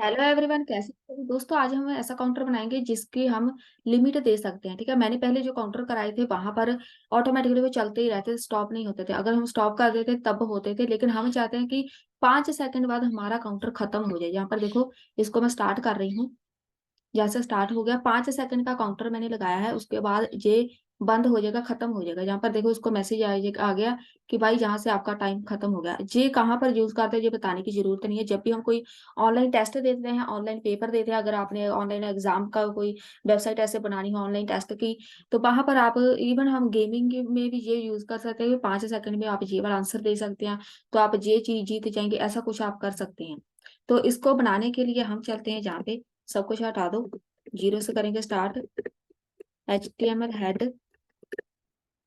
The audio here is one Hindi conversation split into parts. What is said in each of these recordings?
हेलो एवरीवन, कैसे हो दोस्तों। आज हम ऐसा काउंटर बनाएंगे जिसकी हम लिमिट दे सकते हैं। ठीक है, मैंने पहले जो काउंटर कराए थे वहां पर ऑटोमेटिकली वो चलते ही रहते थे, स्टॉप नहीं होते थे। अगर हम स्टॉप कर देते तब होते थे, लेकिन हम चाहते हैं कि 5 सेकंड बाद हमारा काउंटर खत्म हो जाए। यहाँ पर देखो, इसको मैं स्टार्ट कर रही हूँ। जैसे स्टार्ट हो गया, 5 सेकंड का काउंटर मैंने लगाया है। उसके बाद ये बंद हो जाएगा, खत्म हो जाएगा। यहाँ पर देखो, इसको मैसेज आ गया कि भाई जहां से आपका टाइम खत्म हो गया। ये कहाँ पर यूज करते हैं ये बताने की जरूरत नहीं है। जब भी हम कोई ऑनलाइन टेस्ट देते हैं, ऑनलाइन पेपर देते हैं, अगर आपने ऑनलाइन एग्जाम का कोई वेबसाइट ऐसे बनानी हो ऑनलाइन टेस्ट की, तो वहां पर आप इवन हम गेमिंग में भी ये यूज कर सकते हैं। 5 सेकंड में आप ये वाला आंसर दे सकते हैं, तो आप ये चीज जीत जाएंगे, ऐसा कुछ आप कर सकते हैं। तो इसको बनाने के लिए हम चलते हैं जहाँ पे, सब कुछ हटा दो, जीरो से करेंगे स्टार्ट। HTML हेड,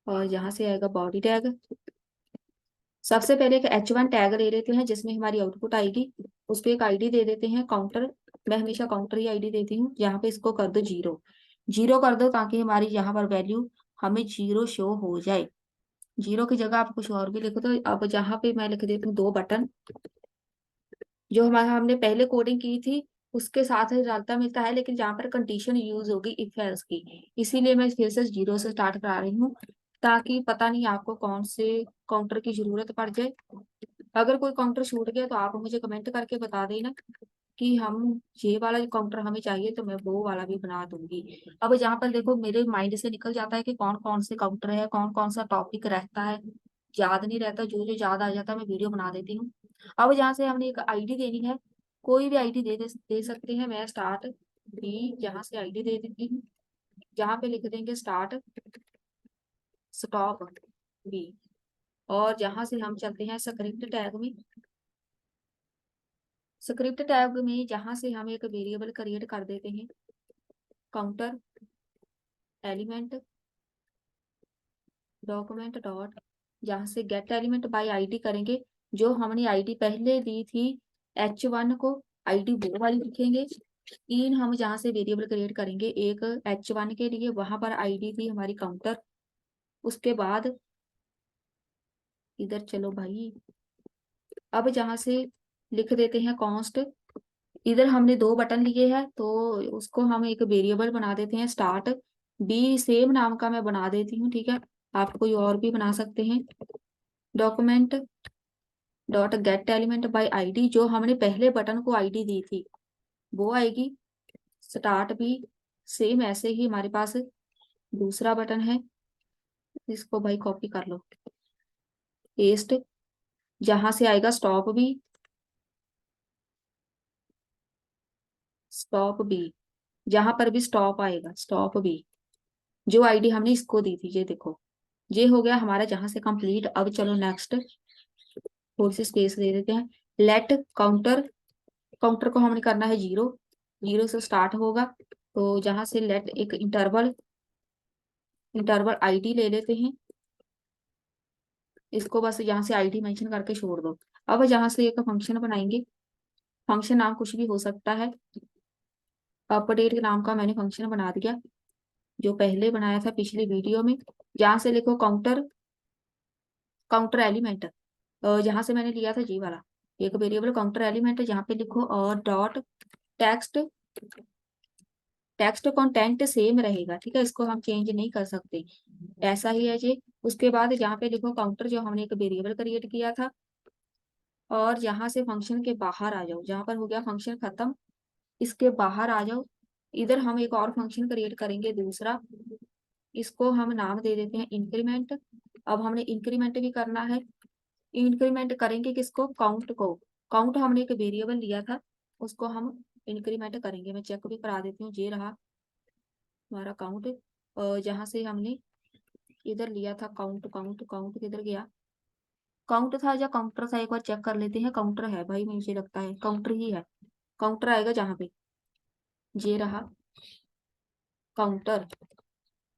और यहाँ से आएगा बॉडी टैग। सबसे पहले एक H1 टैग ले लेते हैं जिसमें हमारी आउटपुट आएगी। उस पर एक आईडी दे देते हैं काउंटर। मैं हमेशा काउंटर ही आईडी देती हूँ। यहाँ पे इसको कर दो जीरो, जीरो कर दो, ताकि हमारी यहाँ पर वैल्यू हमें जीरो शो हो जाए। जीरो की जगह आप कुछ और भी लिखो। तो अब जहाँ पे मैं लिख देती हूँ दो बटन, जो हमारा हमने पहले कोडिंग की थी उसके साथ ही डालता मिलता है, लेकिन जहाँ पर कंडीशन यूज होगी इफ एल्स की, इसीलिए मैं फिर से जीरो से स्टार्ट करा रही हूँ, ताकि पता नहीं आपको कौन से काउंटर की जरूरत पड़ जाए। अगर कोई काउंटर छूट गया तो आप मुझे कमेंट करके बता देना कि हम ये वाला जो काउंटर हमें चाहिए, तो मैं वो वाला भी बना दूंगी। अब जहाँ पर देखो, मेरे माइंड से निकल जाता है कि कौन कौन से काउंटर है, कौन कौन सा टॉपिक रहता है, याद नहीं रहता। जो जो याद आ जाता है मैं वीडियो बना देती हूँ। अब यहाँ से हमने एक आईडी देनी है, कोई भी आईडी दे सकते हैं। मैं स्टार्ट बी यहाँ से आईडी दे देती हूँ। जहाँ पे लिख देंगे स्टार्ट स्टॉप बी, और जहाँ से हम चलते हैं स्क्रिप्ट टैग में। स्क्रिप्ट टैग में जहाँ से हम एक वेरिएबल क्रिएट कर देते हैं, काउंटर एलिमेंट डॉक्यूमेंट डॉट, जहाँ से गेट एलिमेंट बाय आईडी करेंगे। जो हमने आईडी पहले दी थी H1 को, आईडी वो वाली लिखेंगे। तीन हम जहाँ से वेरिएबल क्रिएट करेंगे, एक H1 के लिए, वहां पर आईडी थी हमारी काउंटर। उसके बाद इधर चलो भाई, अब जहाँ से लिख देते हैं कॉन्स्ट। इधर हमने दो बटन लिए हैं, तो उसको हम एक वेरिएबल बना देते हैं स्टार्ट बी, सेम नाम का मैं बना देती हूँ। ठीक है, आप कोई और भी बना सकते हैं। Document dot gate element by ID, जो हमने पहले बटन को आईडी दी थी वो आएगी। स्टार्ट भी सेम ऐसे ही हमारे पास दूसरा बटन है, इसको भाई कॉपी कर लो, पेस्ट। जहां से आएगा स्टॉप भी, स्टॉप बी, जहां पर भी स्टॉप आएगा स्टॉप बी, जो आईडी हमने इसको दी थी। ये देखो, ये हो गया हमारा जहां से कंप्लीट। अब चलो नेक्स्ट, थोड़ी सी स्पेस दे देते हैं। लेट काउंटर, काउंटर को हमने करना है जीरो, जीरो से स्टार्ट होगा। तो जहां से लेट एक इंटरवल, इंटरवल आईडी ले लेते हैं। इसको बस यहाँ से आईडी मेंशन करके छोड़ दो। अब यहाँ से एक फंक्शन बनाएंगे। फंक्शन नाम कुछ भी हो सकता है। अपडेट नाम का मैंने फंक्शन बना दिया, जो पहले बनाया था पिछली वीडियो में। यहाँ से लिखो काउंटर, काउंटर एलिमेंट, जहाँ से मैंने लिया था जी वाला एक वेरिएबल काउंटर एलिमेंट, यहाँ पे लिखो और dot text. Text content same रहेगा, ठीक है, इसको हम चेंज नहीं कर सकते, ऐसा ही है जी। उसके बाद यहाँ पे लिखो काउंटर, जो हमने एक वेरिएबल क्रिएट किया था। और यहाँ से फंक्शन के बाहर आ जाओ, जहाँ पर हो गया फंक्शन खत्म, इसके बाहर आ जाओ। इधर हम एक और फंक्शन क्रिएट करेंगे दूसरा, इसको हम नाम दे देते हैं इंक्रीमेंट। अब हमने इंक्रीमेंट भी करना है। इंक्रीमेंट करेंगे किसको, काउंट को। काउंट हमने एक वेरिएबल लिया था, उसको हम इंक्रीमेंट करेंगे। मैं चेक भी करा देती हूँ, ये रहा हमारा काउंट। जहाँ से हमने इधर लिया था काउंट, काउंट काउंट किधर गया, काउंट था या काउंटर था, एक बार चेक कर लेते हैं। काउंटर है भाई, मुझे लगता है काउंटर ही है। काउंटर आएगा जहाँ पे, ये रहा काउंटर।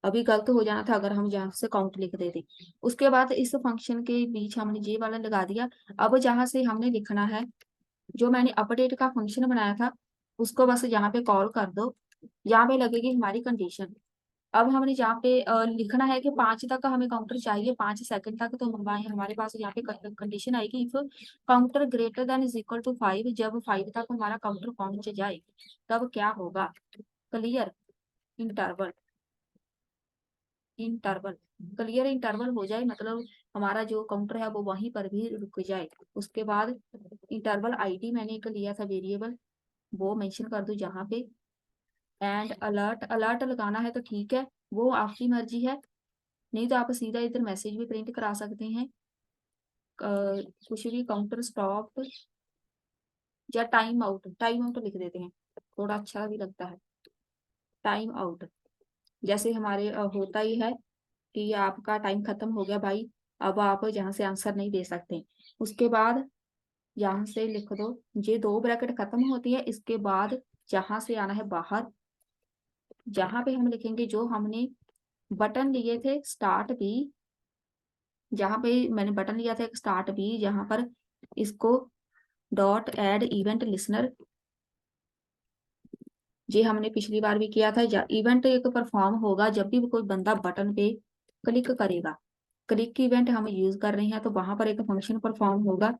अभी गलत हो जाना था अगर हम यहाँ से काउंट लिख देते। उसके बाद इस फंक्शन के बीच हमने ये वाला लगा दिया। अब जहाँ से हमने लिखना है, जो मैंने अपडेट का फंक्शन बनाया था, उसको बस यहाँ पे कॉल कर दो। यहाँ पे लगेगी हमारी कंडीशन। अब हमने जहाँ पे लिखना है कि 5 तक का हमें काउंटर चाहिए, 5 सेकंड तक, तो हमारे पास यहाँ पे कंडीशन आएगी, if counter greater than is equal to 5, जब 5 तक हमारा काउंटर पहुंच जाए तब क्या होगा, clear interval, interval clear interval हो जाए, मतलब हमारा जो काउंटर है वो वहीं पर भी रुक जाए। उसके बाद इंटरवल आईडी मैंने एक लिया था वेरिएबल, वो मेंशन कर दो जहाँ पे। एंड अलर्ट, अलर्ट लगाना है तो ठीक है, वो आपकी मर्जी है, नहीं तो आप सीधा इधर मैसेज भी प्रिंट करा सकते हैं। कुछ भी काउंटर स्टॉप या टाइम आउट, टाइम आउट लिख देते हैं, थोड़ा अच्छा भी लगता है। टाइम आउट, जैसे हमारे होता ही है कि आपका टाइम खत्म हो गया भाई, अब आप जहाँ से आंसर नहीं दे सकते। उसके बाद यहाँ से लिख दो, ये 2 ब्रैकेट खत्म होती है, इसके बाद जहाँ से आना है बाहर, जहाँ पे हम लिखेंगे जो हमने बटन लिए थे स्टार्ट बी, जहाँ पे मैंने बटन लिया था एक स्टार्ट बी, जहाँ पर इसको डॉट एड इवेंट लिसनर, ये हमने पिछली बार भी किया था। इवेंट एक परफॉर्म होगा जब भी कोई बंदा बटन पे क्लिक करेगा, क्लिक की इवेंट हम यूज कर रहे हैं, तो वहां पर एक फंक्शन परफॉर्म होगा।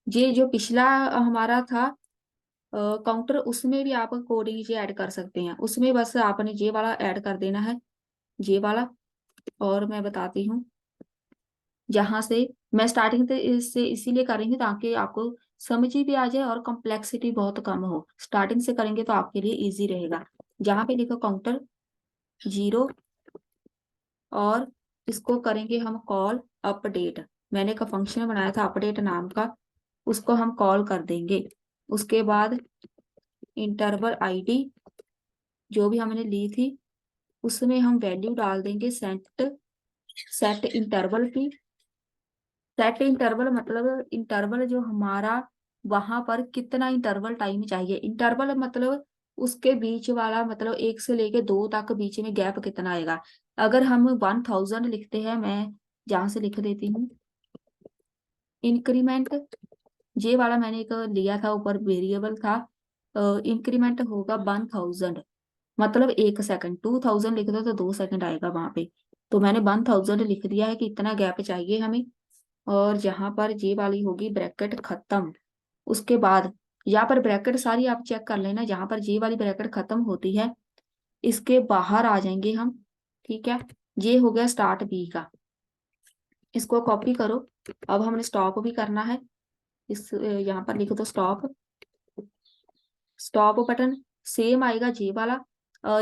ये जो पिछला हमारा था काउंटर, उसमें भी आप कोडिंग ये ऐड कर सकते हैं, उसमें बस आपने ये वाला ऐड कर देना है, ये वाला। और मैं बताती हूँ, जहां से मैं स्टार्टिंग से इसीलिए कर रही हूँ ताकि आपको समझ ही भी आ जाए और कॉम्प्लेक्सिटी बहुत कम हो, स्टार्टिंग से करेंगे तो आपके लिए इजी रहेगा। जहां पे लिखो काउंटर 0, और इसको करेंगे हम कॉल अपडेट, मैंने एक फंक्शन बनाया था अपडेट नाम का, उसको हम कॉल कर देंगे। उसके बाद इंटरवल आईडी जो भी हमने ली थी उसमें हम वैल्यू डाल देंगे सेट, सेट इंटरवल की। सेट इंटरवल मतलब इंटरवल जो हमारा, वहां पर कितना इंटरवल टाइम चाहिए, इंटरवल मतलब उसके बीच वाला, मतलब 1 से लेके 2 तक बीच में गैप कितना आएगा। अगर हम 1000 लिखते हैं, मैं जहां से लिख देती हूँ इंक्रीमेंट, ये वाला मैंने एक लिया था ऊपर वेरिएबल था, इंक्रीमेंट होगा 1000, मतलब 1 सेकंड, 2000 लिख दो तो 2 सेकंड आएगा वहां पे, तो मैंने 1000 लिख दिया है कि इतना गैप चाहिए हमें। और जहां पर ये वाली होगी ब्रैकेट खत्म, उसके बाद यहाँ पर ब्रैकेट सारी आप चेक कर लेना, जहां पर ये वाली ब्रैकेट खत्म होती है इसके बाहर आ जाएंगे हम, ठीक है। ये हो गया स्टार्ट बी का, इसको कॉपी करो। अब हमने स्टॉप भी करना है, इस यहाँ पर लिख दो स्टॉप, स्टॉप बटन सेम आएगा जे वाला,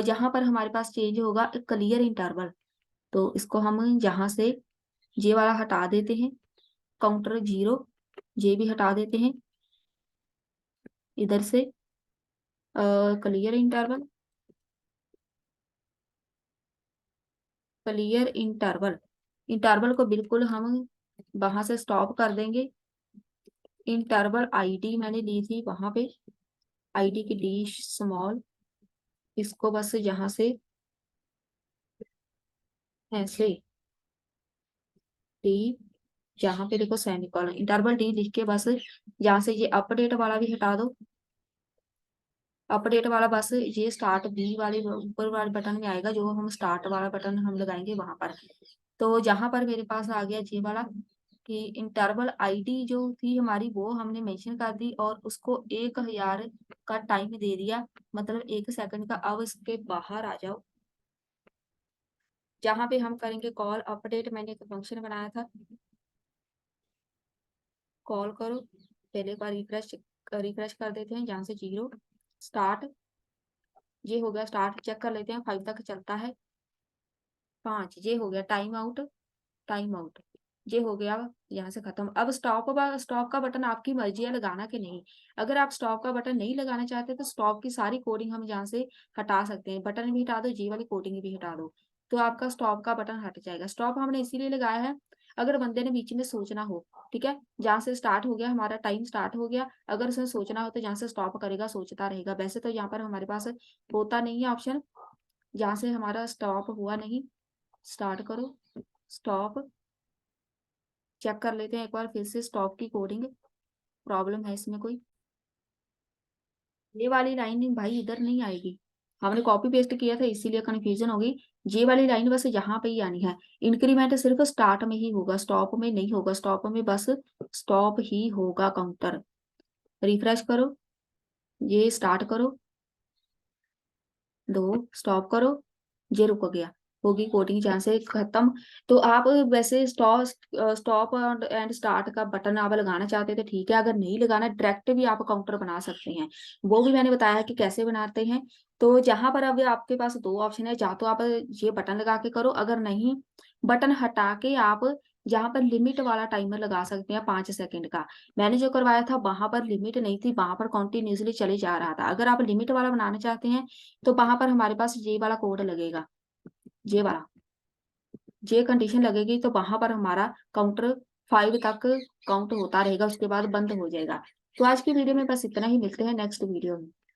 यहाँ पर हमारे पास चेंज होगा क्लियर इंटरवल, तो इसको हम यहाँ से जे वाला हटा देते हैं, काउंटर 0 ये भी हटा देते हैं इधर से, clear interval, clear interval, interval को बिल्कुल हम वहां से स्टॉप कर देंगे। इंटरवल आईडी मैंने ली थी वहां पे, आईडी की डी स्मॉल, इसको बस यहाँ से ऐसे डी, जहाँ पे देखो सेमीकोलन, इंटरवल डी लिख के बस यहाँ से ये अपडेट वाला भी हटा दो, अपडेट वाला बस ये स्टार्ट बी वाले ऊपर वाले बटन में आएगा, जो हम स्टार्ट वाला बटन हम लगाएंगे वहां पर। तो जहां पर मेरे पास आ गया ये वाला कि इंटरवल आईडी जो थी हमारी वो हमने मेंशन कर दी और उसको 1000 का टाइम दे दिया, मतलब 1 सेकंड का। अब इसके बाहर आ जाओ, जहां पे हम करेंगे कॉल अपडेट, मैंने एक फंक्शन बनाया था, कॉल करो, पहले बार रिफ्रेश, रिफ्रेश कर देते हैं जहां से 0 स्टार्ट, ये हो गया स्टार्ट, चेक कर लेते हैं 5 तक चलता है, 5 ये हो गया टाइम आउट, टाइम आउट ये हो गया यहाँ से खत्म। अब स्टॉप, स्टॉप का बटन आपकी मर्जी है लगाना कि नहीं, अगर आप स्टॉप का बटन नहीं लगाना चाहते तो स्टॉप की सारी कोडिंग हम यहाँ से हटा सकते हैं, बटन भी हटा दो, जी वाली कोडिंग भी हटा दो, तो आपका स्टॉप का बटन हट जाएगा। स्टॉप हमने इसीलिए लगाया है अगर बंदे ने बीच में सोचना हो, ठीक है, जहाँ से स्टार्ट हो गया हमारा टाइम स्टार्ट हो गया, अगर उसने सोचना हो तो जहाँ से स्टॉप करेगा सोचता रहेगा। वैसे तो यहाँ पर हमारे पास होता नहीं है ऑप्शन, जहाँ से हमारा स्टॉप हुआ नहीं, स्टार्ट करो, स्टॉप, चेक कर लेते हैं एक बार फिर से स्टॉप की कोडिंग, प्रॉब्लम है इसमें कोई, ये वाली लाइन भाई इधर नहीं आएगी, हमने कॉपी पेस्ट किया था इसीलिए कंफ्यूजन होगी। ये वाली लाइन बस यहाँ पे ही आनी है। इंक्रीमेंट सिर्फ स्टार्ट में ही होगा, स्टॉप में नहीं होगा। स्टॉप में बस स्टॉप ही होगा काउंटर। रिफ्रेश करो, ये स्टार्ट करो, 2 स्टॉप करो, ये रुक गया। होगी कोडिंग जहाँ से खत्म। तो आप वैसे स्टॉप एंड स्टार्ट का बटन आप लगाना चाहते थे ठीक है, अगर नहीं लगाना डायरेक्ट भी आप काउंटर बना सकते हैं। वो भी मैंने बताया है कि कैसे बनाते हैं। तो जहां पर अब आपके पास 2 ऑप्शन है, या तो आप ये बटन लगा के करो, अगर नहीं बटन हटा के आप जहां पर लिमिट वाला टाइमर लगा सकते हैं 5 सेकंड का। मैंने जो करवाया था वहां पर लिमिट नहीं थी, वहां पर कॉन्टिन्यूसली चले जा रहा था। अगर आप लिमिट वाला बनाना चाहते हैं तो वहां पर हमारे पास ये वाला कोड लगेगा, ये वाला, ये कंडीशन लगेगी तो वहां पर हमारा काउंटर 5 तक काउंट होता रहेगा, उसके बाद बंद हो जाएगा। तो आज की वीडियो में बस इतना ही, मिलते हैं नेक्स्ट वीडियो में।